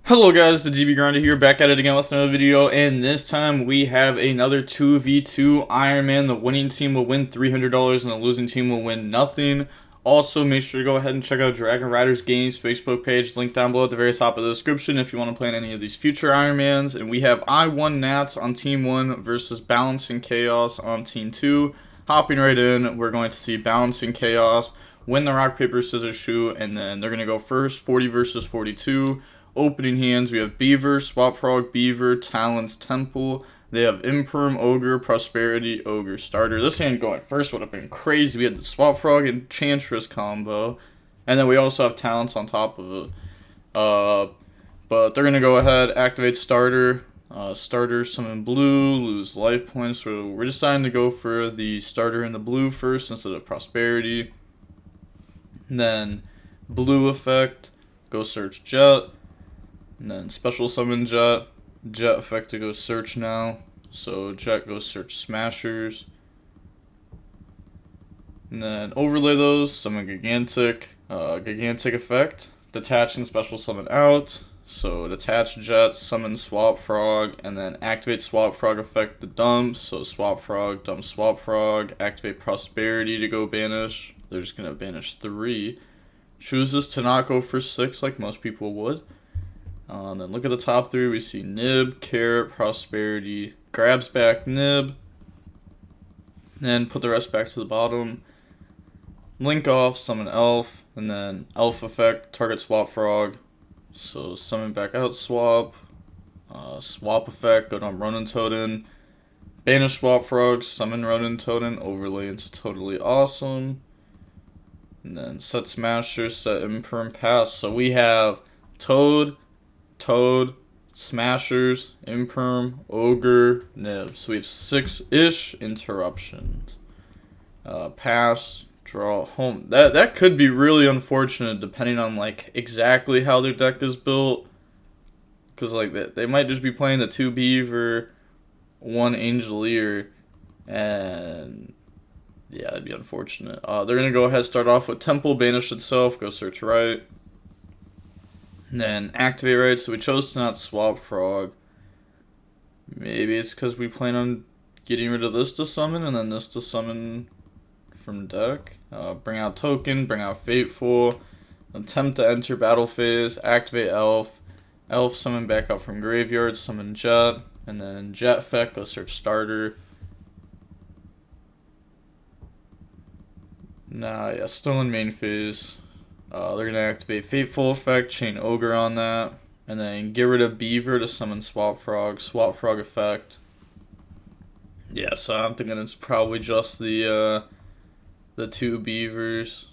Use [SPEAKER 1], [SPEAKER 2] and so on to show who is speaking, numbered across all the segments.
[SPEAKER 1] Hello guys, the DB Grinder here, back at it again with another video, and this time we have another 2v2 Iron Man. The winning team will win $300 and the losing team will win nothing. Also, make sure to go ahead and check out Dragon Riders Games Facebook page, link down below at the very top of the description if you want to play in any of these future Iron Mans. And we have I1 Nats on Team 1 versus Balancing Chaos on Team 2. Hopping right in, we're going to see Balancing Chaos win the rock, paper, scissors, shoot, and then they're going to go first, 40 versus 42. Opening hands, we have Beaver, Swap Frog, Beaver, Talons, Temple. They have Imperm, Ogre, Prosperity, Ogre, Starter. This hand going first would have been crazy. We had the Swap Frog and Enchantress combo. And then we also have Talents on top of it. But they're going to go ahead, activate Starter. Starter, summon blue, lose life points. So we're deciding to go for the Starter in the blue first instead of Prosperity. And then blue effect, go search Jet. And then special summon Jet. Jet effect to go search now. So Jet goes search Smashers. And then overlay those, summon Gigantic. Gigantic effect. Detach and special summon out. So detach Jet, summon Swap Frog, and then activate Swap Frog effect to dump. So Swap Frog, dump Swap Frog. Activate Prosperity to go banish. They're just going to banish 3. Chooses to not go for 6 like most people would. And then look at the top 3. We see Nib, Carrot, Prosperity, grabs back Nib, then put the rest back to the bottom. Link off, summon Elf, and then Elf effect, target Swap Frog. So summon back out Swap, Swap effect, go down Ronin Totem, banish Swap Frog, summon Ronin Totem, overlay into Totally Awesome. And then set Smasher, set Imperm, pass. So we have Toad, Smashers, Imperm, Ogre, Nib. So we have 6-ish interruptions. Pass, draw, home. That could be really unfortunate depending on like exactly how their deck is built. Cause like they might just be playing the 2 Beaver, 1 Angelier, and yeah, that'd be unfortunate. They're gonna go ahead, start off with Temple, banish itself, go search right. And then activate right, so we chose to not Swap Frog. Maybe it's because we plan on getting rid of this to summon and then this to summon from deck. Bring out Token, bring out Fateful. Attempt to enter battle phase, activate Elf. Elf summon back up from graveyard, summon Jet. And then Jet effect, go search Starter. Nah, yeah, still in main phase. They're going to activate Fateful effect, chain Ogre on that, and then get rid of Beaver to summon Swap Frog effect. Yeah, so I'm thinking it's probably just the 2 Beavers.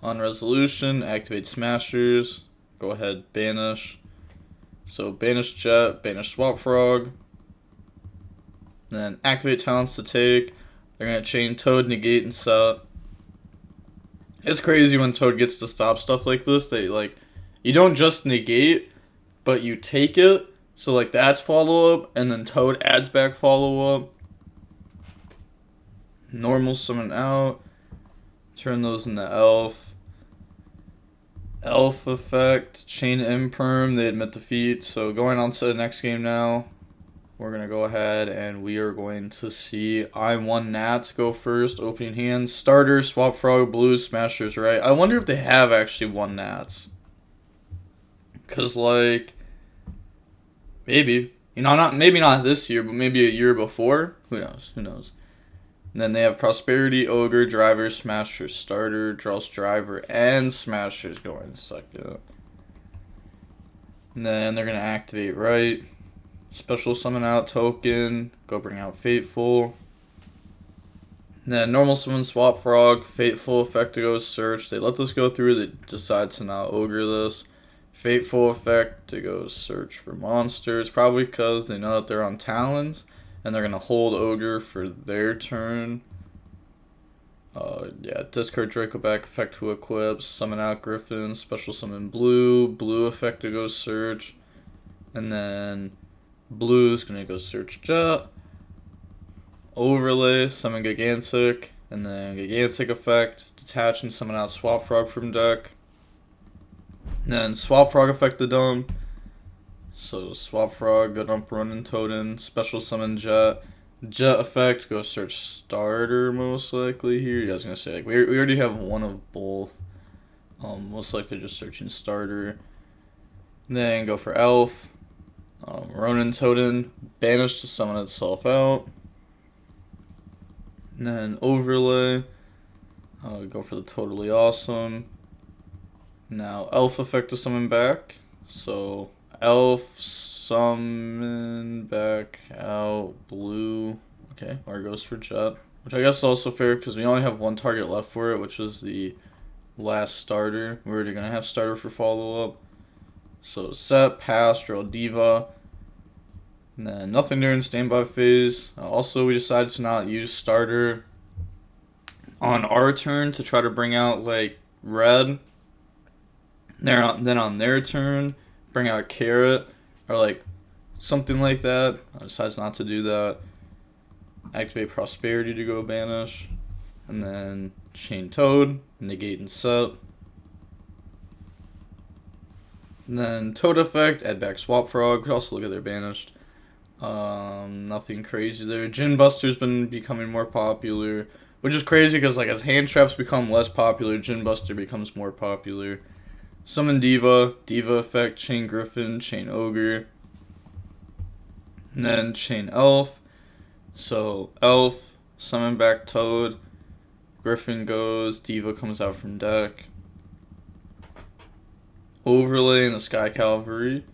[SPEAKER 1] On resolution, activate Smashers, go ahead, banish. So banish Jet, banish Swap Frog, and then activate Talents to take. They're going to chain Toad, negate, and set. It's crazy when Toad gets to stop stuff like this. They like, you don't just negate, but you take it. So like that's follow up, and then Toad adds back follow up. Normal summon out. Turn those into Elf. Elf effect, chain Imperm. They admit defeat. So going on to the next game now. We're going to go ahead and we are going to see I1 Nats go first. Opening hands. Starter, Swap Frog, Blue, Smashers, right? I wonder if they have actually won Nats. Because, like, maybe. You know, maybe not this year, but maybe a year before. Who knows? Who knows? And then they have Prosperity, Ogre, Driver, Smashers, Starter, draws Driver, and Smashers going second. And then they're going to activate right. Special summon out Token, go bring out Fateful. And then normal summon Swap Frog, Fateful effect to go search. They let this go through, they decide to not Ogre this. Fateful effect to go search for monsters, probably because they know that they're on Talons, and they're going to hold Ogre for their turn. Yeah, discard Draco back, effect to Eclipse, summon out Griffin, special summon Blue effect to go search. And then Blue is going to go search Jet. Overlay, summon Gigantic, and then Gigantic effect, detach and summon out Swap Frog from deck. And then Swap Frog effect the dump. So Swap Frog, good up Ronin Totem, special summon Jet. Jet effect, go search starter most likely here. You guys gonna say like we already have one of both. Most likely just searching starter. Then go for Elf. Ronin Totem, banish to summon itself out. And then overlay. Go for the totally awesome. Now Elf effect to summon back. So Elf summon back out blue. Okay, Argos for Jet. Which I guess is also fair because we only have one target left for it, which is the last starter. We're already going to have starter for follow-up. So set, pass, draw Diva. And then nothing during standby phase. Also, we decided to not use starter on our turn to try to bring out like red. Then on their turn, bring out carrot or like something like that. I decided not to do that. Activate prosperity to go banish. And then chain toad, negate and set. And then toad effect, add back swap frog. Could also look at their banished. Nothing crazy there. Djinn Buster's been becoming more popular, which is crazy because like as hand traps become less popular, Djinn Buster becomes more popular. Summon Diva, Diva effect, chain Griffin, chain Ogre, and then chain Elf. So Elf, summon back Toad, Griffin goes, Diva comes out from deck. Overlay in the Sky Cavalry.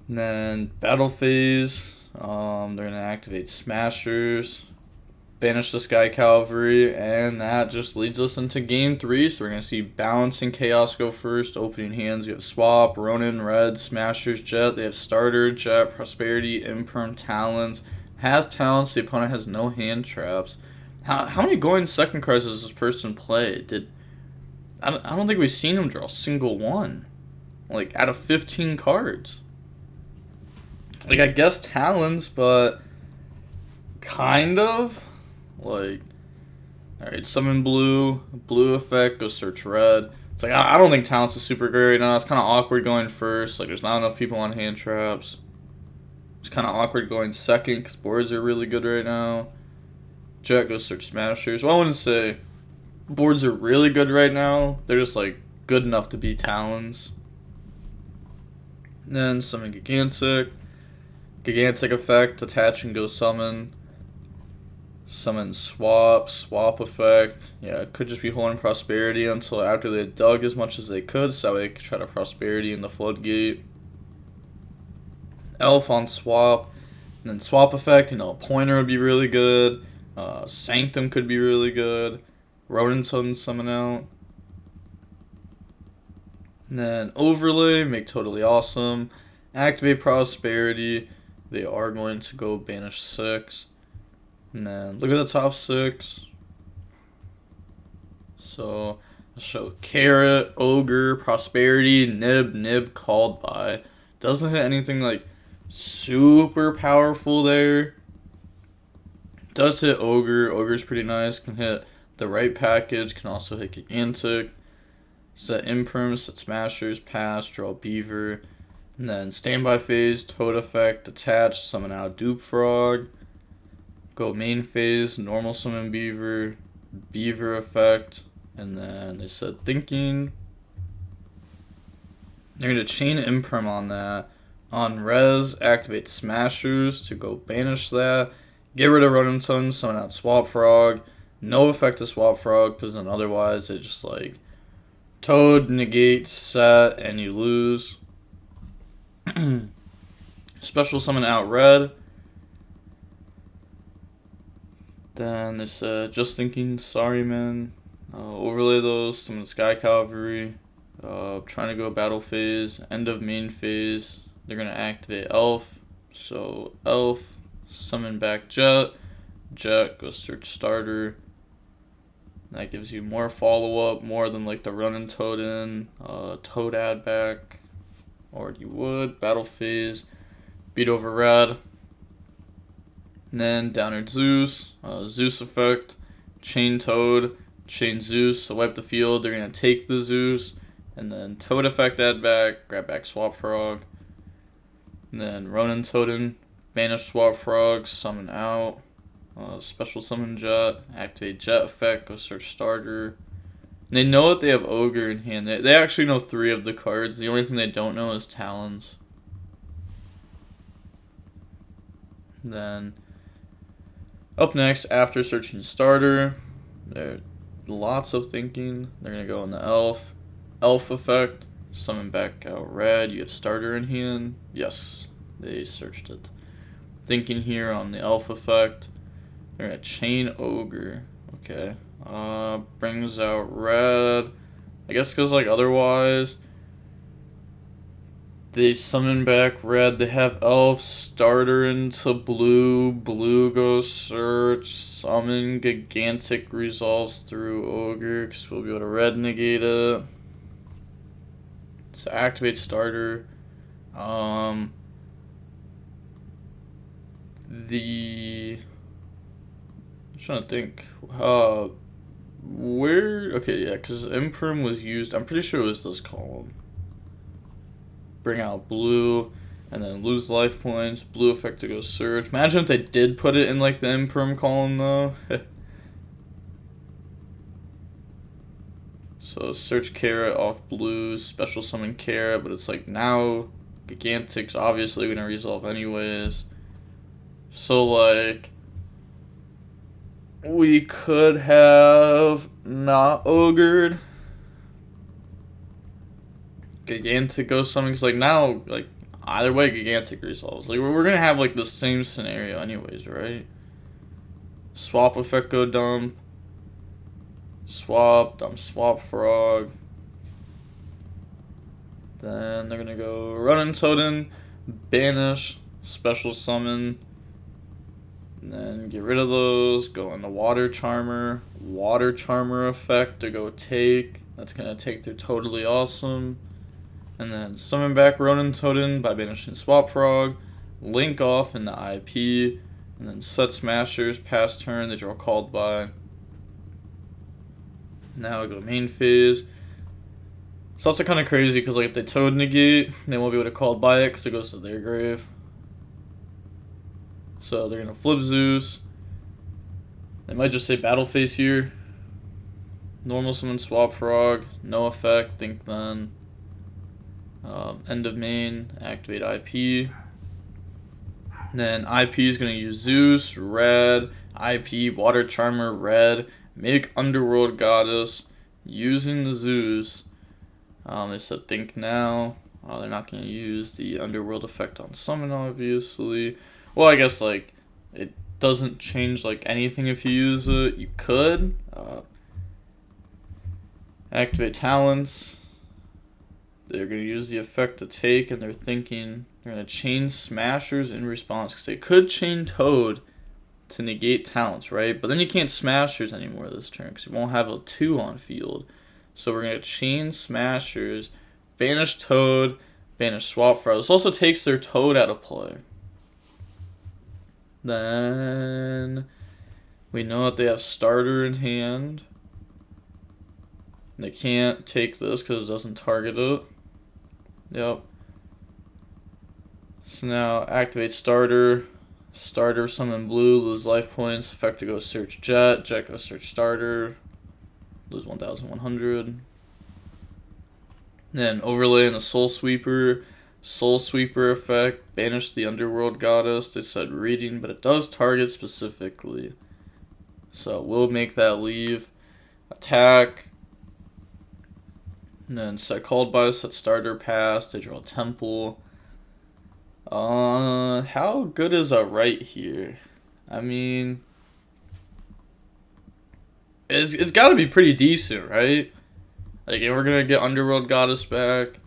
[SPEAKER 1] And then battle phase, they're gonna activate Smashers, banish the Sky Cavalry, and that just leads us into game 3. So we're gonna see Balance and Chaos go first. Opening hands, you have Swap, Ronin, Red, Smashers, Jet. They have Starter, Jet, Prosperity, Imperm, Talons. Has Talents. The opponent has no hand traps. How many going second cards does this person play? I don't think we've seen him draw a single one, like out of 15 cards. Like, I guess Talons, but kind of. Like, alright, summon blue. Blue effect, go search red. It's like, I don't think Talons is super great right now. It's kind of awkward going first. Like, there's not enough people on hand traps. It's kind of awkward going second because boards are really good right now. Jet, go search Smashers. Well, I wouldn't say boards are really good right now. They're just, like, good enough to beat Talons. And then summon Gigantic. Gigantic effect, attach and go summon. Summon swap effect. Yeah, it could just be holding prosperity until after they dug as much as they could, so they could try to prosperity in the floodgate. Elf on swap. And then swap effect, Pointer would be really good. Sanctum could be really good. Ronin Totem summon out. And then overlay, make totally awesome. Activate prosperity. They are going to go banish 6. And then look at the top 6. So I'll show Carrot, Ogre, Prosperity, Nib, Called By. Doesn't hit anything like super powerful there. Does hit Ogre. Ogre's pretty nice. Can hit the right package. Can also hit Gigantic. Set Imperm, set Smashers, pass, draw Beaver. And then standby phase, Toad effect, attach, summon out Dupe Frog. Go main phase, normal summon Beaver, Beaver effect, and then they said thinking. They're going to chain Imperm on that. On res, activate Smashers to go banish that. Get rid of Ronin Totem, summon out Swap Frog. No effect to Swap Frog, because then otherwise it just like Toad, negate, set, and you lose. Special summon out red. Then they said, just thinking, sorry man. Overlay those, summon Sky Cavalry. Trying to go battle phase, end of main phase. They're going to activate Elf. So Elf, summon back Jet. Jet, go search starter. That gives you more follow-up, more than like the Ronin Totem, Toad add back. Or you would. Battle phase. Beat over red. And then Downer Zeus. Zeus effect. Chain Toad. Chain Zeus. So wipe the field. They're going to take the Zeus. And then Toad effect add back, grab back Swap Frog. And then Ronin Totem, banish Swap Frog, summon out. Special summon Jet, activate Jet effect, go search starter. And they know that they have Ogre in hand. They actually know 3 of the cards. The only thing they don't know is Talons. And then up next, after searching starter, there's lots of thinking. They're gonna go on the Elf effect, summon back out red. You have starter in hand. Yes, they searched it. Thinking here on the Elf effect. They're gonna chain Ogre. Okay. Brings out red. I guess because like otherwise they summon back red. They have Elf, starter into blue. Blue goes search. Summon Gigantic resolves through Ogre because we'll be able to red negate it. So activate starter. I'm trying to think. Where? Okay, yeah, because Imperm was used. I'm pretty sure it was this column. Bring out blue, and then lose life points. Blue effect to go search. Imagine if they did put it in like the Imperm column though. So search Carrot off blue, special summon Carrot, but it's like now Gigantic's obviously gonna resolve anyways. So like we could have not ogred. Gigantic goes something, cause like now, like either way, Gigantic resolves. Like we're gonna have like the same scenario anyways, right? Swap effect go dump. Swap, dump Swap Frog. Then they're gonna go Ronin Totem, banish, special summon. And then get rid of those, go into Water Charmer effect to go take. That's gonna take their Totally Awesome. And then summon back Ronin Totem by banishing Swap Frog, link off in the IP, and then set Smashers, pass turn, they draw called by. Now go main phase. It's also kind of crazy because like if they Toad negate, they won't be able to call by it because it goes to their grave. So they're gonna flip Zeus. They might just say battle phase here. Normal summon Swap Frog, no effect, think then. End of main, activate IP. Then IP is gonna use Zeus, red, IP, Water Charmer, red, make Underworld Goddess, using the Zeus. They said think now. They're not gonna use the Underworld effect on summon, obviously. Well, I guess like it doesn't change like anything if you use it. You could activate talents. They're gonna use the effect to take, and they're thinking they're gonna chain Smashers in response because they could chain Toad to negate talents, right? But then you can't Smashers anymore this turn because you won't have a 2 on field. So we're gonna chain Smashers, banish Toad, banish Swap Frog. This also takes their Toad out of play. Then we know that they have starter in hand. They can't take this because it doesn't target it. Yep. So now activate starter. Starter summon blue, lose life points. Effect to go search Jet. Jet go search starter. Lose 1,100. Then overlay in the Soul Sweeper. Soul Sweeper effect. Banish the Underworld Goddess. They said reading, but it does target specifically. So we'll make that leave. Attack. And then set called by, set starter pass. They draw temple. How good is a right here? I mean, it's got to be pretty decent, right? Like, and we're gonna get Underworld Goddess back.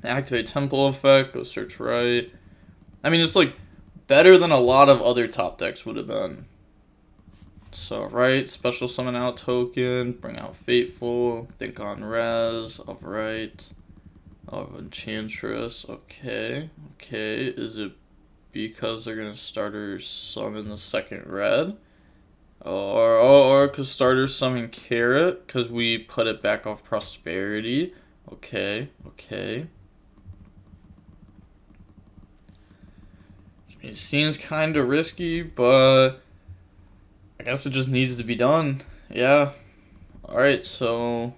[SPEAKER 1] Activate temple effect. Go search right. I mean, it's like better than a lot of other top decks would have been. So, right, special summon out token, bring out Fateful, think on res, of right, of Enchantress, okay, is it because they're going to starter summon the second red? Or cause starter summon Carrot, cause we put it back off Prosperity. Okay, okay. It seems kind of risky, but I guess it just needs to be done. Yeah. All right. So,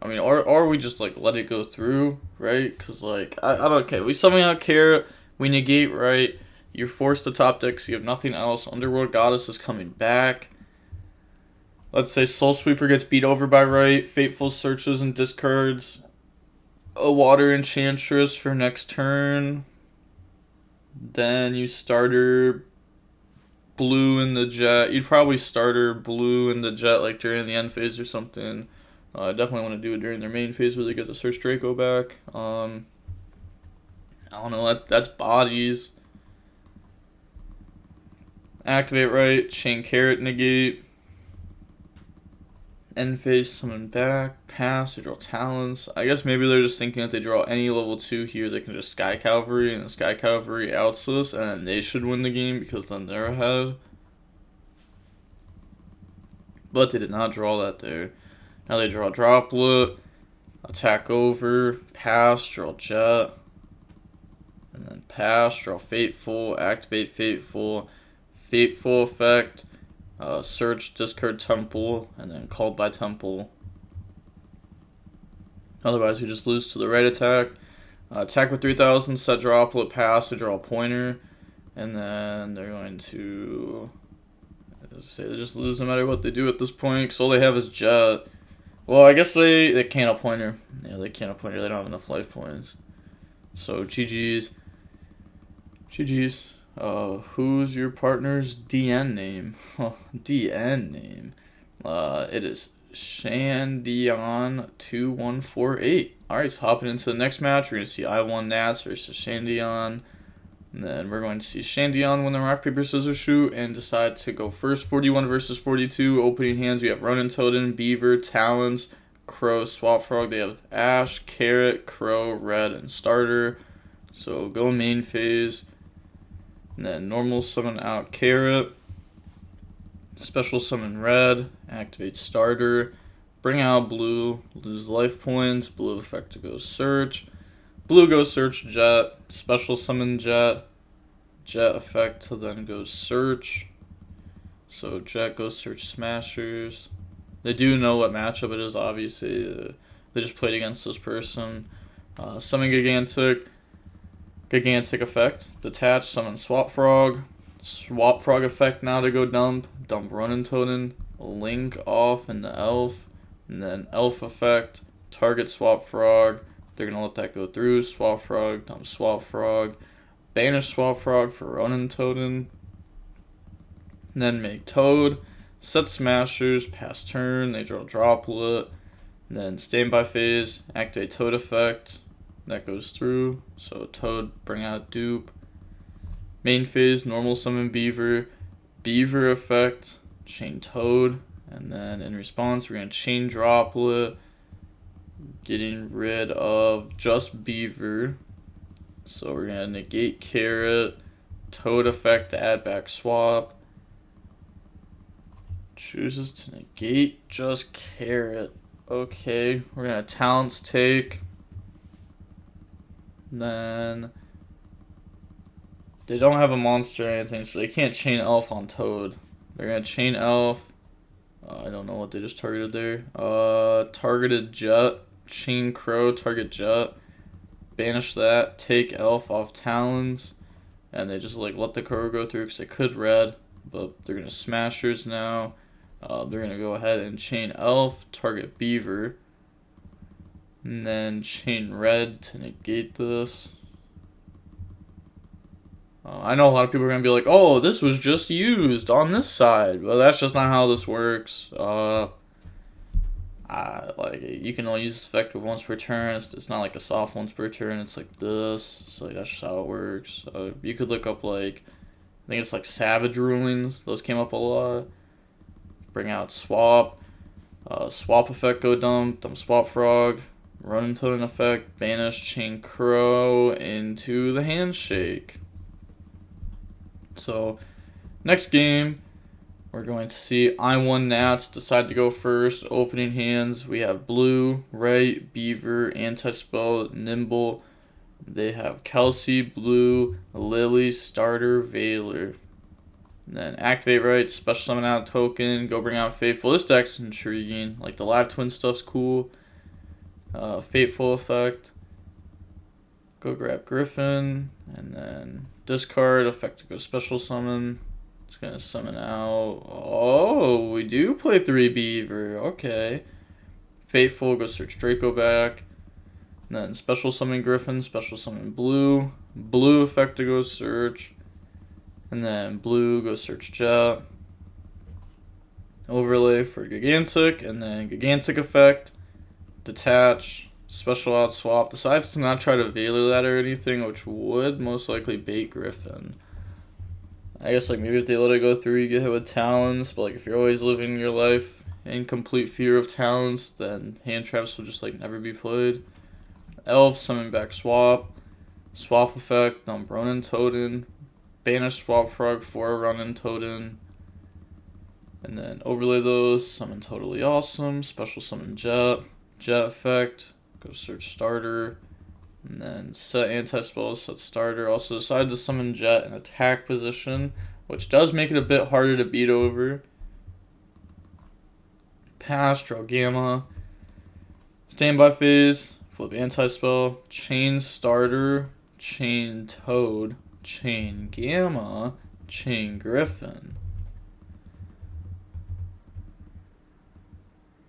[SPEAKER 1] I mean, or we just like let it go through, right? Cause like I don't care. We summon out Carrot. We negate, right? You're forced to top deck, so you have nothing else. Underworld Goddess is coming back. Let's say Soul Sweeper gets beat over by right. Fateful searches and discards a Water Enchantress for next turn. Then you starter blue in the jet. You'd probably starter blue in the jet like during the end phase or something. I definitely want to do it during their main phase where they get the Search Draco back. I don't know. That's bodies. Activate right. Chain Carrot negate. End phase summon back. Pass. They draw Talons. I guess maybe they're just thinking that they draw any level 2 here, they can just Sky Cavalry, and the Sky Cavalry outs this, and then they should win the game because then they're ahead. But they did not draw that there. Now they draw Droplet. Attack over. Pass. Draw Jet. And then pass. Draw Fateful. Activate Fateful. Fateful effect. Search, discard Temple, and then called by Temple. Otherwise, we just lose to the right attack. Attack with 3,000, set Droplet, pass to draw a pointer, and then they're going to say they just lose no matter what they do at this point, because all they have is Jet. Well, I guess they can't a pointer. Yeah, they can't a pointer. They don't have enough life points. So, GG's. GG's. Who's your partner's DN name? DN name. It is Shandion2148. Alright, so hopping into the next match, we're going to see I1 Nats versus Shandion. And then we're going to see Shandion win the rock, paper, scissors shoot and decide to go first. 41 versus 42. Opening hands, we have Ronin Totem, Beaver, Talons, Crow, Swap Frog. They have Ash, Carrot, Crow, Red, and Starter. So go main phase. And then normal summon out Carrot. Special summon Red. Activate Starter. Bring out Blue. Lose life points. Blue effect to go Search. Blue goes Search Jet. Special summon Jet. Jet effect to then go Search. So Jet goes Search Smashers. They do know what matchup it is, obviously. They just played against this person. Summon Gigantic. Gigantic effect. Detach, summon Swap Frog. Swap Frog effect now to go dump. Dump Ronin Totem. Link off into Elf. And then Elf effect. Target Swap Frog. They're going to let that go through. Swap Frog. Dump Swap Frog. Banish Swap Frog for Ronin Totem. And then make Toad. Set Smashers. Pass turn. They draw Droplet. And then standby phase. Activate Toad effect. That goes through. So Toad, bring out Dupe. Main phase, normal summon Beaver. Beaver effect, chain Toad. And then in response, we're going to chain Droplet. Getting rid of just Beaver. So we're going to negate Carrot. Toad effect to add back Swap. Chooses to negate just Carrot. Okay, we're going to Talents take. Then they don't have a monster or anything, so they can't chain Elf on Toad. They're gonna chain Elf. I don't know what they just targeted there. Targeted Jet, chain Crow, target Jet. Banish that, take Elf off Talons, and they just like let the Crow go through because they could red, but they're gonna Smashers now. They're gonna go ahead and chain Elf, target Beaver. And then chain Red to negate this. I know a lot of people are going to be like, oh, this was just used on this side. Well, that's just not how this works. Like you can only use this effect once per turn. It's not like a soft once per turn. It's like this. So that's just how it works. You could look up like, I think it's like Savage Rulings. Those came up a lot. Bring out Swap. Swap effect go dump. Dump Swap Frog. Run into an effect, banish chain Crow into the handshake. So, next game, we're going to see I1 Nats decide to go first. Opening hands, we have Blue, Right, Beaver, Anti-Spell, Nimble. They have Kelsey, Blue, Lily, Starter, Veiler. And then activate Right, special summon out token, go bring out Fateful. This deck's intriguing. Like the live twin stuff's cool. Fateful effect. Go grab Griffin, and then discard, effect to go special summon. It's gonna summon out. Oh, we do play 3 Beaver. Okay. Fateful, go search Draco back. And then special summon Griffin, special summon Blue. Blue effect to go search. And then Blue, go search Jet. Overlay for Gigantic, and then Gigantic effect. Detach. Special out swap. Decides to not try to Veiler that or anything, which would most likely bait Griffin. I guess like maybe if they let it go through, you get hit with Talons. But like if you're always living your life in complete fear of Talons, then hand traps will just like never be played. Elf, summon back swap. Swap effect, Ronin Totem. Banish Swap Frog for Ronin Totem. And then overlay those, summon Totally Awesome. Special summon Jet. Jet effect. Go search Starter, and then set anti-spell, set Starter. Also decide to summon Jet in attack position, which does make it a bit harder to beat over. Pass, draw Gamma. Standby phase, flip anti-spell, chain Starter, chain Toad, chain Gamma, chain Griffin.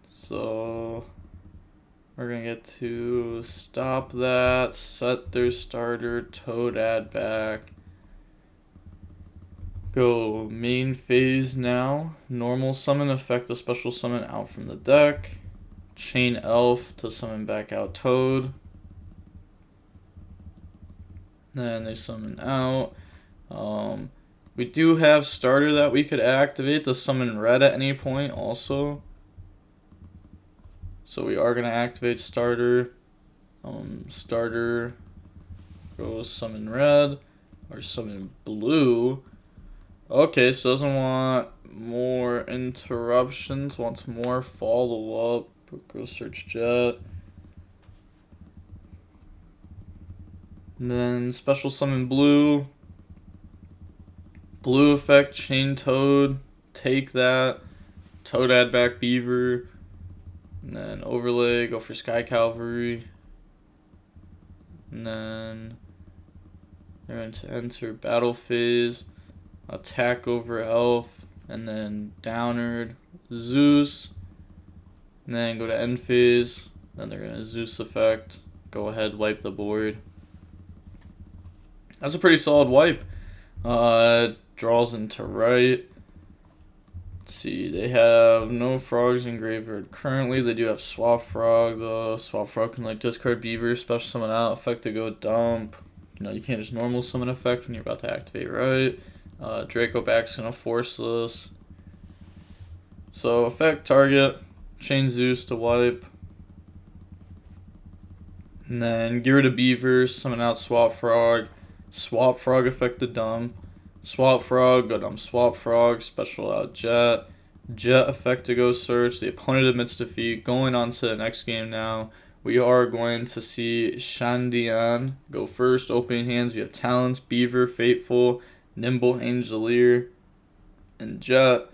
[SPEAKER 1] So we're going to get to stop that, set their Starter, Toad add back. Go main phase now. Normal summon, effect a special summon out from the deck. Chain Elf to summon back out Toad. Then they summon out. We do have Starter that we could activate to summon Red at any point also. So we are going to activate Starter. Starter goes summon Red or summon Blue. Okay, so doesn't want more interruptions, wants more follow-up. Go search Jet. And then special summon Blue. Blue effect, chain Toad. Take that. Toad add back Beaver. And then overlay, go for Sky Cavalry. And then they're going to enter battle phase. Attack over Elf. And then Downward, Zeus. And then go to end phase. Then they're going to Zeus effect. Go ahead, wipe the board. That's a pretty solid wipe. Draws into right. Let's see, they have no frogs in graveyard currently. They do have Swap Frog though. Swap Frog can like discard Beaver, special summon out, effect to go dump. You know, you can't just normal summon effect when you're about to activate right. Draco back's gonna force this. So effect target, chain Zeus to wipe. And then get rid of Beaver, summon out Swap Frog. Swap Frog effect to dump. Swap Frog, go dump Swap Frog, special out Jet. Jet effect to go search. The opponent admits defeat. Going on to the next game now. We are going to see Shandian go first. Opening hands, we have Talons, Beaver, Fateful, Nimble, Angelier, and Jet.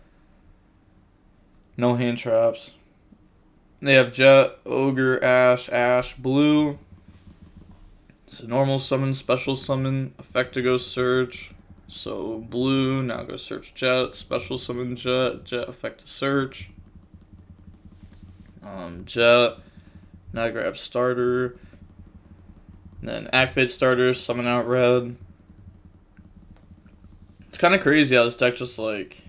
[SPEAKER 1] No hand traps. They have Jet, Ogre, Ash, Blue. So normal summon, special summon, effect to go search. So Blue, now go search Jet, special summon Jet, Jet effect to search. Jet, now grab Starter. And then activate Starter, summon out Red. It's kind of crazy how this deck just like,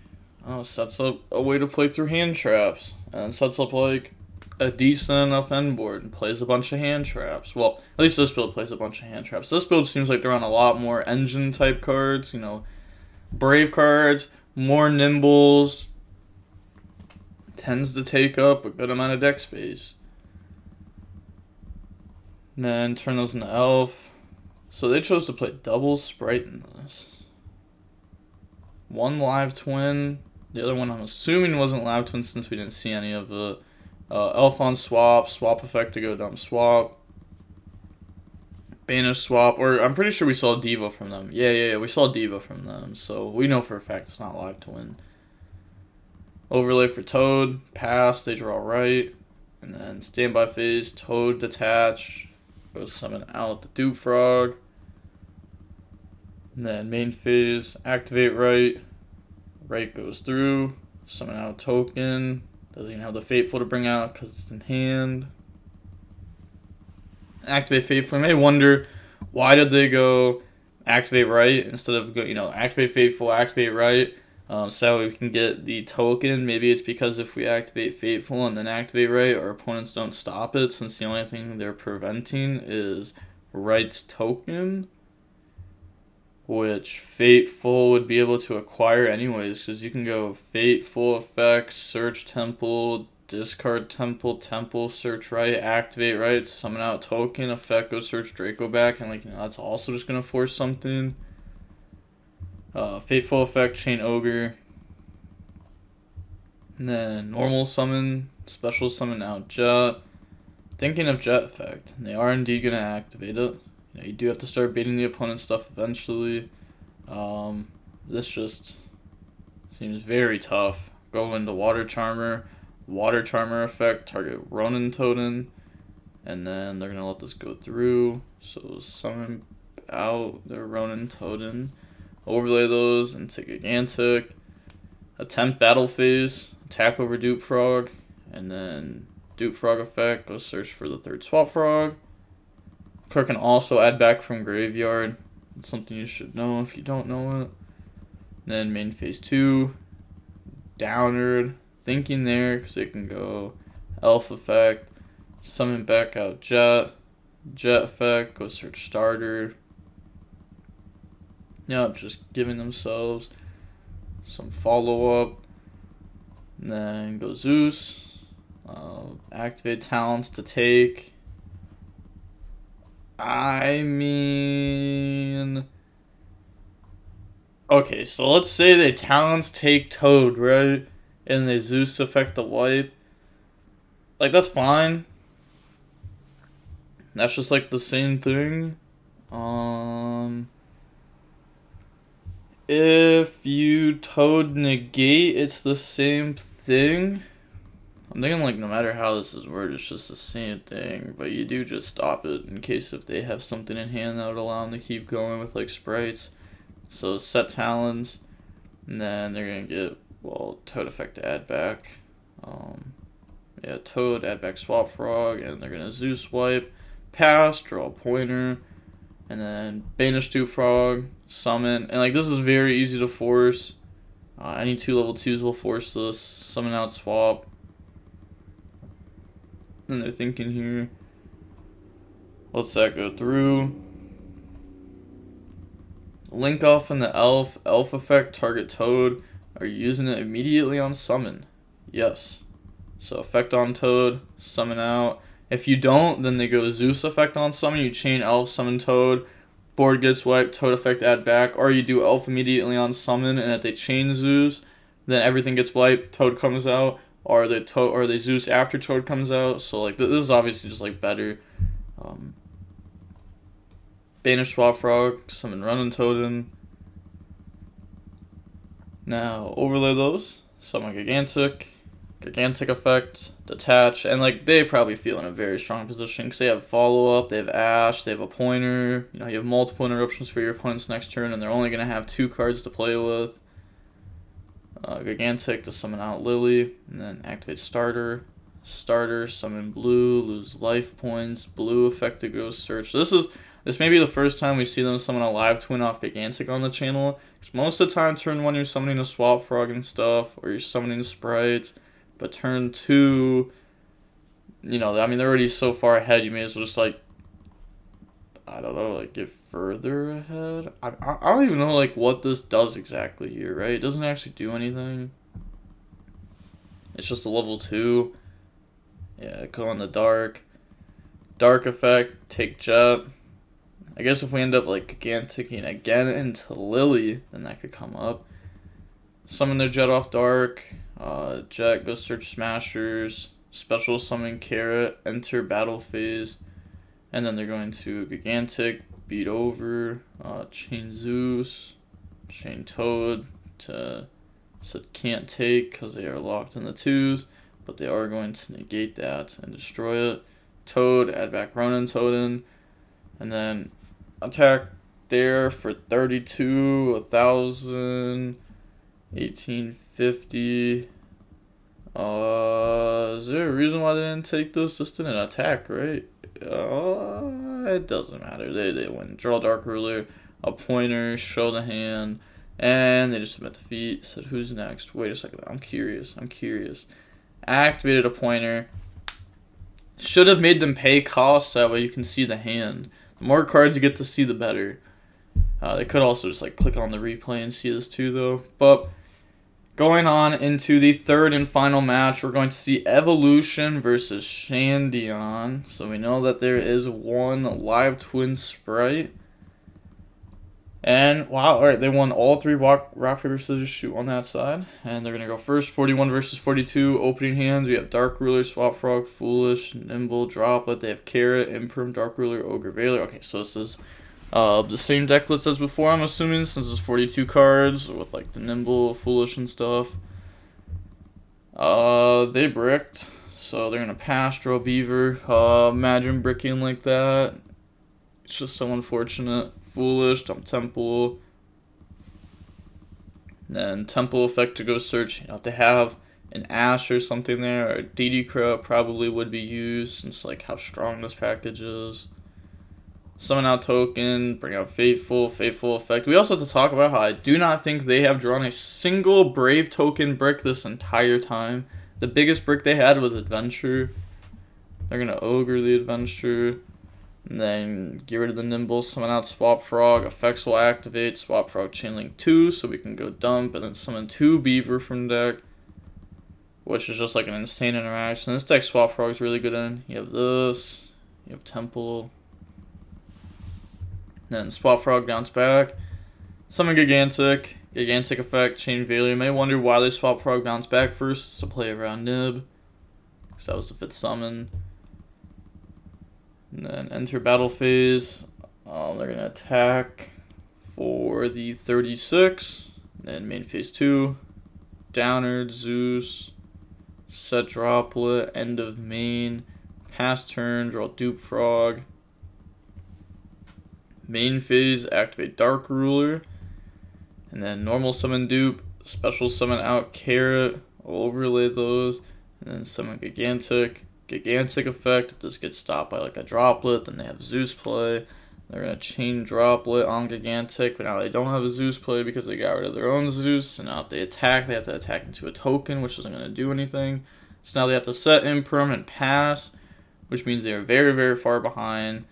[SPEAKER 1] sets up a way to play through hand traps. And sets up like a decent enough end board and plays a bunch of hand traps. Well, at least this build plays a bunch of hand traps. This build seems like they're on a lot more engine type cards, you know, brave cards, more nimbles. Tends to take up a good amount of deck space. And then turn those into Elf. So they chose to play double Spright in this. One live twin, The other one I'm assuming wasn't Lab Twin since we didn't see any of it. Elf on swap, swap effect to go dumb swap. Banish swap, or I'm pretty sure we saw Diva from them. Yeah, we saw Diva from them, so we know for a fact it's not Live Twin. Overlay for Toad, pass, they draw right. And then standby phase, Toad detach, go summon out the Dupe Frog. And then main phase, activate right. Right goes through, summon out token. Doesn't even have the Fateful to bring out because it's in hand. Activate Fateful. You may wonder, why did they go activate right instead of activate Fateful, activate right, so we can get the token. Maybe it's because if we activate Fateful and then activate right, our opponents don't stop it, since the only thing they're preventing is right's token, which Fateful would be able to acquire anyways, because you can go Fateful effect, search temple, discard temple, temple, search right, activate right, summon out token, effect, go search Draco back, and that's also just gonna force something. Fateful effect, chain ogre, and then normal summon, special summon out Jet. Thinking of Jet effect, and they are indeed gonna activate it. You do have to start baiting the opponent's stuff eventually. This just seems very tough. Go into Water Charmer effect, target Ronin Totem, and then they're gonna let this go through. So summon out their Ronin Totem, overlay those into Gigantic, attempt battle phase, attack over Dupe Frog, and then Dupe Frog effect, go search for the third Swap Frog. Card can also add back from graveyard. It's something you should know if you don't know it. Then main phase 2, Downward, thinking there, because it can go Elf effect, summon back out Jet effect, go search starter. Yep, just giving themselves some follow-up. And then go Zeus, activate talents to take. I mean, okay, so let's say they talents take Toad, right? And they Zeus affect the wipe. That's fine. That's just the same thing. If you Toad negate, it's the same thing. I'm thinking no matter how this is worded, it's just the same thing, but you do just stop it in case if they have something in hand that would allow them to keep going with sprites. So set talents, and then they're gonna get Toad effect to add back. Toad add back Swap Frog, and they're gonna Zeus wipe, pass, draw a pointer, and then banish Dupe Frog, summon, and this is very easy to force. Any 2 level 2s will force this. Summon out swap. And they're thinking here, let's that go through. Link off in the elf effect, target Toad. Are you using it immediately on summon? Yes. So effect on Toad, summon out. If you don't, then they go Zeus effect on summon, you chain elf, summon Toad, board gets wiped, Toad effect add back, or you do elf immediately on summon, and if they chain Zeus, then everything gets wiped, Toad comes out, or they Zeus after Toad comes out. So this is obviously just better. Banish Swap Frog, summon Ronin Totem. Now overlay those, summon Gigantic effect, detach, and they probably feel in a very strong position because they have follow up, they have Ash, they have a pointer. You have multiple interruptions for your opponent's next turn, and they're only gonna have 2 cards to play with. Gigantic to summon out Lily, and then activate starter, summon blue, lose life points, blue effect to go search. This may be the first time we see them summon a live twin off Gigantic on the channel, because most of the time turn 1 you're summoning a Swap Frog and stuff, or you're summoning Spright, but turn 2, they're already so far ahead, you may as well just I don't know, get further ahead. I don't even know what this does exactly here, right? It doesn't actually do anything. It's just a level 2. Yeah, go on the dark effect, take Jet. I guess if we end up Giganticing again into Lily, then that could come up. Summon their Jet off Dark. Jet goes search Smashers. Special summon Carrot. Enter battle phase. And then they're going to Gigantic, beat over, chain Zeus, chain Toad to said can't take because they are locked in the 2s, but they are going to negate that and destroy it. Toad, add back Ronin Toad, and then attack there for 32, 1,000, 1850. Is there a reason why they didn't take this? This didn't attack, right? It doesn't matter. They win. Draw Dark Ruler, a pointer, show the hand, and they just submit defeat. Said who's next? Wait a second. I'm curious. Activated a pointer. Should have made them pay costs, that way you can see the hand. The more cards you get to see, the better. They could also just like click on the replay and see this too, though. But going on into the third and final match, we're going to see Evolution versus Shandion. So we know that there is one live twin Spright. And wow, alright, they won all 3 rock, paper, scissors, shoot on that side. And they're going to go first, 41 versus 42. Opening hands, we have Dark Ruler, Swap Frog, Foolish, Nimble, Droplet. They have Carrot, Imperm, Dark Ruler, Ogre, Veiler. Okay, so this is the same deck list as before, I'm assuming, since it's 42 cards with like the Nimble, Foolish, and stuff. They bricked, so they're gonna pass, draw Beaver. Imagine bricking like that. It's just so unfortunate. Foolish, dump Temple. Then Temple effect to go search. You know, if they have an Ash or something there, or DD Crow probably would be used since like how strong this package is. Summon out token, bring out Faithful effect. We also have to talk about how I do not think they have drawn a single Brave token brick this entire time. The biggest brick they had was Adventure. They're going to Ogre the Adventure. And then get rid of the Nimble, summon out Swap Frog. Effects will activate. Swap Frog Chainlink 2, so we can go dump. And then summon 2 Beaver from deck, which is just like an insane interaction. This deck Swap Frog is really good in. You have this. You have Temple. Then Swap Frog bounce back. Summon Gigantic. Gigantic effect, Chain Veiler. You may wonder why they Swap Frog bounce back first. It's to play around Nib, because that was the 5th summon. And then enter battle phase. They're going to attack for the 36. Then main phase 2. Downer, Zeus. Set Droplet. End of main. Pass turn. Draw Dupe Frog. Main phase, activate Dark Ruler. And then normal summon Dupe. Special summon out Carrot. Overlay those. And then summon Gigantic. Gigantic effect. If this gets stopped by like a Droplet, then they have Zeus play. They're going to chain Droplet on Gigantic, but now they don't have a Zeus play because they got rid of their own Zeus. And now if they attack, they have to attack into a token, which isn't going to do anything. So now they have to set Impermanent Pass, which means they are very, very far behind.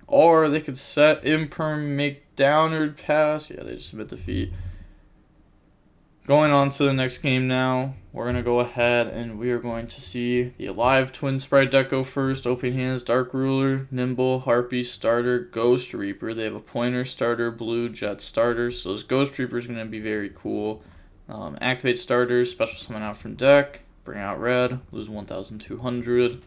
[SPEAKER 1] Or they could set Imperm, make downward pass. Yeah, they just submit defeat. Going on to the next game now, we're going to go ahead and we are going to see the live twin Spright deck go first. Opening hands, Dark Ruler, Nimble, Harpy, Starter, Ghost Reaper. They have a Pointer, Starter, Blue, Jet, Starter. So this Ghost Reaper is going to be very cool. Activate Starter, special summon out from deck, bring out Red, lose 1,200.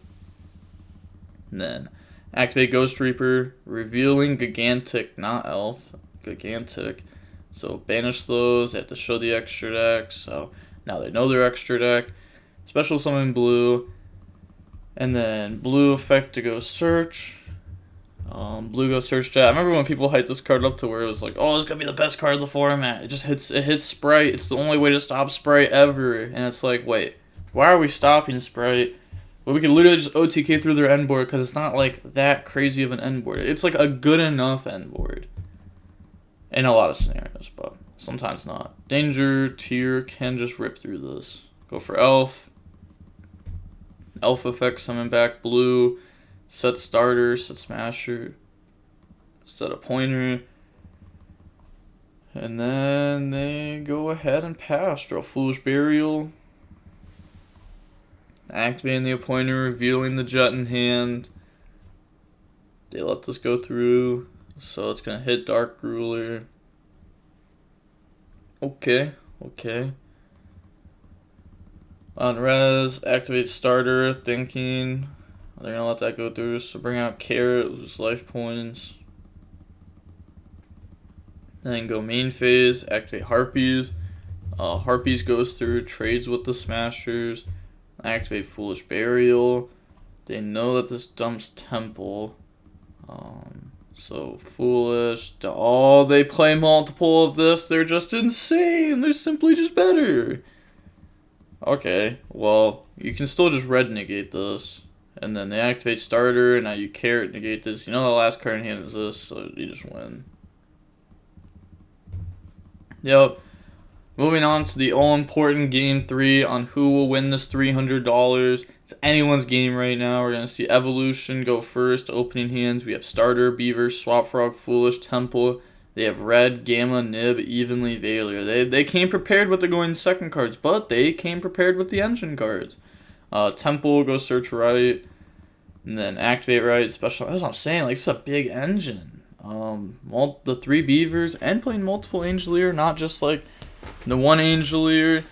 [SPEAKER 1] And then activate Ghost Reaper, revealing Gigantic, not Elf, Gigantic. So banish those, they have to show the extra deck, so now they know their extra deck. Special summon Blue, and then Blue effect to go search. Blue go search Jet. I remember when people hyped this card up to where it was like, oh, this is going to be the best card of the format. It hits Spright, it's the only way to stop Spright ever. And it's like, wait, why are we stopping Spright? Well, we could literally just OTK through their end board because it's not like that crazy of an end board. It's like a good enough end board in a lot of scenarios, but sometimes not. Danger tier can just rip through this. Go for Elf. Elf effect, summon back Blue. Set Starter, set Smasher. Set a Pointer. And then they go ahead and pass. Draw Foolish Burial. Activating the Appointer, revealing the Jet in hand. They let this go through, so it's going to hit Dark Ruler. Okay. On res, activate starter, thinking. They're gonna let that go through, so bring out carrot, lose life points. Then go main phase, activate harpies. Harpies goes through, trades with the smashers. Activate foolish burial. They know that this dumps temple. So foolish. Oh, they play multiple of this. They're just insane. They're simply just better. Okay, well, you can still just red negate this. And then they activate starter, and now you carrot negate this. You know the last card in hand is this, so you just win. Yep. Moving on to the all-important Game 3 on who will win this $300. It's anyone's game right now. We're going to see Evolution go first, opening hands. We have Starter, Beaver, Swap Frog, Foolish, Temple. They have Red, Gamma, Nib, Evenly, Veiler. They came prepared with the going second cards, but they came prepared with the engine cards. Temple, go search right, and then activate right, special. That's what I'm saying, like, it's a big engine. The 3 Beavers, and playing multiple Angelier, not just, like, the one Angelier.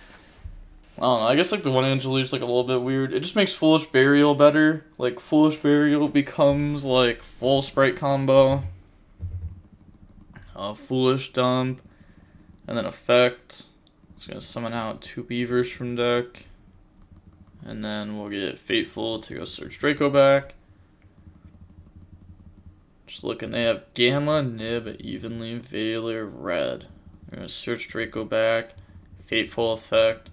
[SPEAKER 1] I don't know, I guess, like, the one Angelier is, like, a little bit weird. It just makes Foolish Burial better. Like, Foolish Burial becomes, like, full Spright combo. Foolish Dump, and then Effect. It's going to summon out 2 Beavers from deck. And then we'll get Fateful to go search Draco back. Just looking, they have Gamma, Nib, Evenly, Veiler, Red. We're going to search Draco back. Fateful Effect.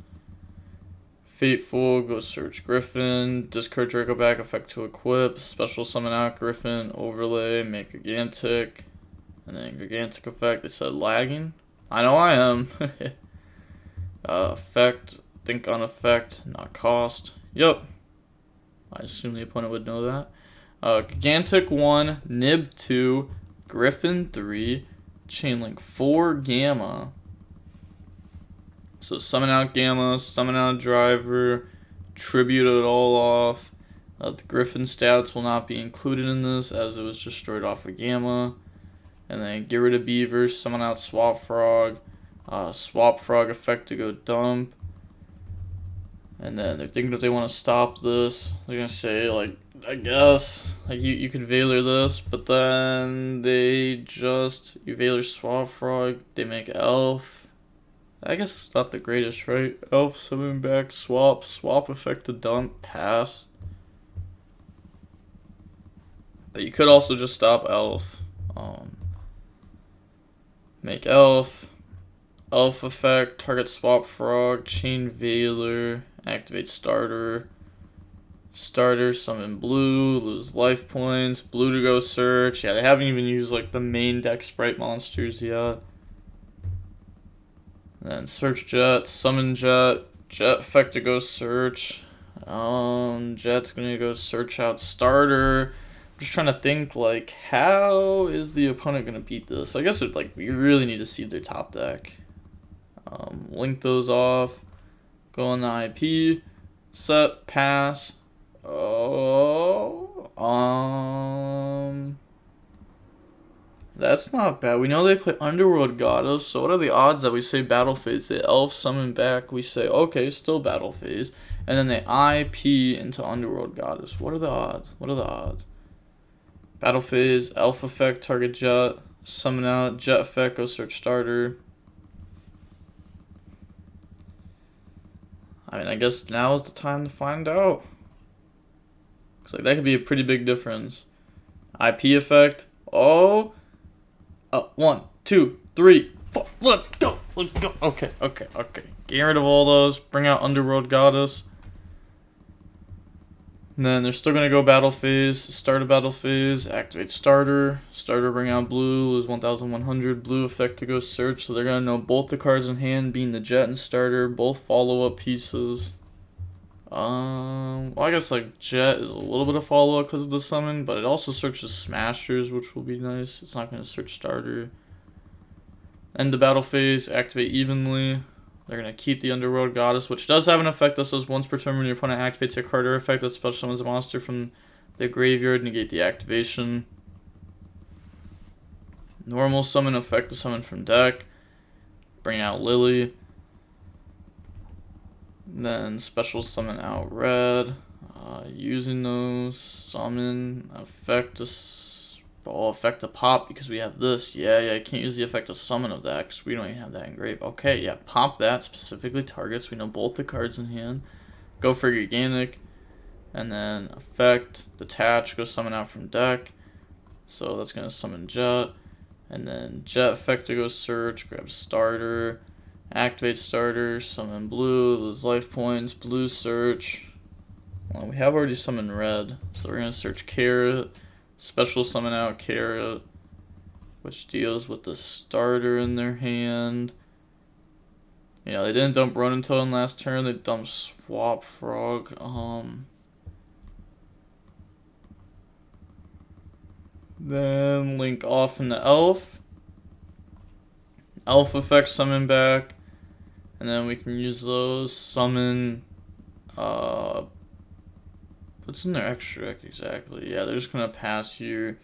[SPEAKER 1] Fateful, go search Griffin. Discard Draco back, effect to equip. Special summon out Griffin, overlay, make Gigantic. And then Gigantic effect, they said lagging. I know I am. Effect, think on effect, not cost. Yup. I assume the opponent would know that. Gigantic 1, Nib 2, Griffin 3, Chainlink 4, Gamma. So summon out Gamma, summon out Driver, tribute it all off. The Griffin stats will not be included in this as it was destroyed off of Gamma. And then get rid of Beaver, summon out Swap Frog. Swap Frog effect to go dump. And then they're thinking if they want to stop this. They're going to say, like, I guess, like, you could Veiler this, but then you Veiler Swap Frog, they make Elf. I guess it's not the greatest, right? Elf, summon back, swap effect to dump, pass. But you could also just stop Elf. Make Elf effect, target Swap Frog, chain Veiler, activate Starter, summon Blue, lose life points, Blue to go search. Yeah, they haven't even used, like, the main deck Spright monsters yet. And then search Jet, summon Jet effect to go search. Jet's gonna go search out Starter. Just trying to think, like, how is the opponent going to beat this? I guess it's like you really need to see their top deck. Link those off. Go on the IP. Set. Pass. That's not bad. We know they play Underworld Goddess, so what are the odds that we say Battle Phase? They Elf summon back. We say, okay, still Battle Phase. And then they IP into Underworld Goddess. What are the odds? Battle Phase, Elf effect, target Jet, summon out, Jet effect, go search Starter. I mean, I guess now is the time to find out. Looks like that could be a pretty big difference. IP effect, 1, 2, 3, 4, let's go. Okay. Get rid of all those, bring out Underworld Goddess. And then they're still going to go Battle Phase, start a Battle Phase, activate Starter, bring out Blue, lose 1,100, Blue effect to go search, so they're going to know both the cards in hand, being the Jet and Starter, both follow-up pieces. Well, I guess, like, Jet is a little bit of follow-up because of the summon, but it also searches Smashers, which will be nice. It's not going to search Starter. End the Battle Phase, activate Evenly. They're going to keep the Underworld Goddess, which does have an effect that says once per turn when your opponent activates a card or effect that special summons a monster from the graveyard, negate the activation. Normal summon effect to summon from deck. Bring out Lily. Then special summon out red. Using those, summon, affect a pop because we have this. Yeah, I can't use the effect of summon of that because we don't even have that engraved. Okay, yeah, pop that, specifically targets. We know both the cards in hand. Go for Gigantic. And then effect, detach, go summon out from deck. So that's going to summon Jet. And then Jet effect to go search, grab starter, activate starter, summon blue, lose life points, blue search. Well, we have already summoned red, so we're going to search Carrot, special summon out Carrot, which deals with the starter in their hand. You know, they didn't dump Ronin Totem last turn, they dumped Swap Frog. Then link off in the Elf. Elf effect summon back. And then we can use those, summon, what's in their extra deck exactly? Yeah, they're just gonna pass here.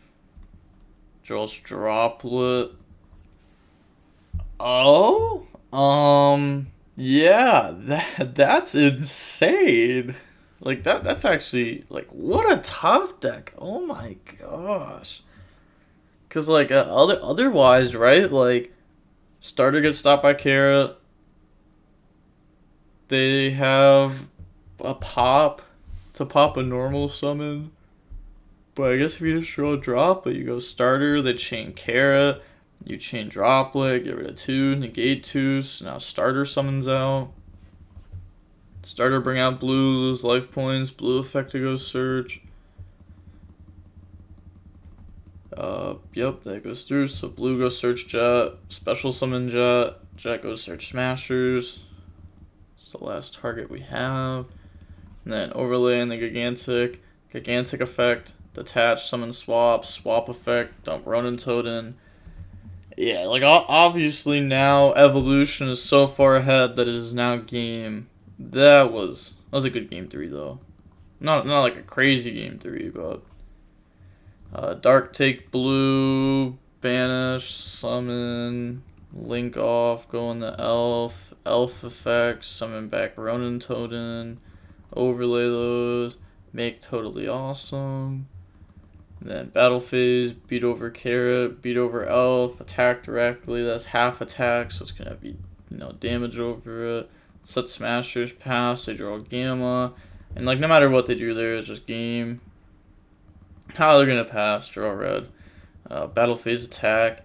[SPEAKER 1] Draws Droplet. Oh? Yeah, that's insane. Like that's actually like what a top deck. Oh my gosh. Cause like otherwise, right? Like starter gets stopped by Carrot. They have a pop to pop a normal summon. But I guess if you just draw a drop, but you go starter, they chain Carrot, you chain Droplet, get rid of 2, negate 2, so now starter summons out. Starter bring out blue, lose life points, blue effect to go search. Yep, that goes through, so blue goes search Jet, special summon Jet, Jet goes search Smashers. It's the last target we have. And then overlay in the Gigantic effect, detach, summon swap, swap effect, dump Ronin Totem. Yeah, like obviously now evolution is so far ahead that it is now game. That was a good game 3 though. Not like a crazy game 3, but dark take blue, banish, summon, link off, go in the elf, elf effect, summon back Ronin Totem, overlay those, make totally awesome. And then battle phase, beat over Carrot, beat over Elf, attack directly, that's half attack, so it's gonna be, damage over it. Set Smashers pass, they draw Gamma, and like no matter what they do there, it's just game. How they're gonna pass, draw red. Battle phase attack.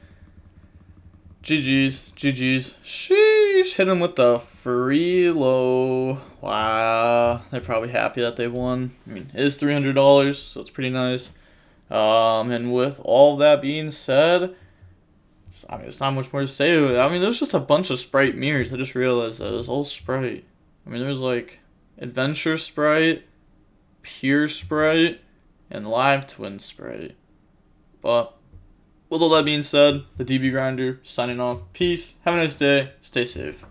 [SPEAKER 1] GG's. Sheesh, hit them with the free low. Wow, they're probably happy that they won. I mean, it is $300, so it's pretty nice. And with all that being said, I mean, there's not much more to say. I mean, there's just a bunch of Spright mirrors. I just realized that. It's all Spright. I mean, there's like Adventure Spright, Pure Spright, and Live Twin Spright. But with all that being said, the DB Grinder signing off. Peace. Have a nice day. Stay safe.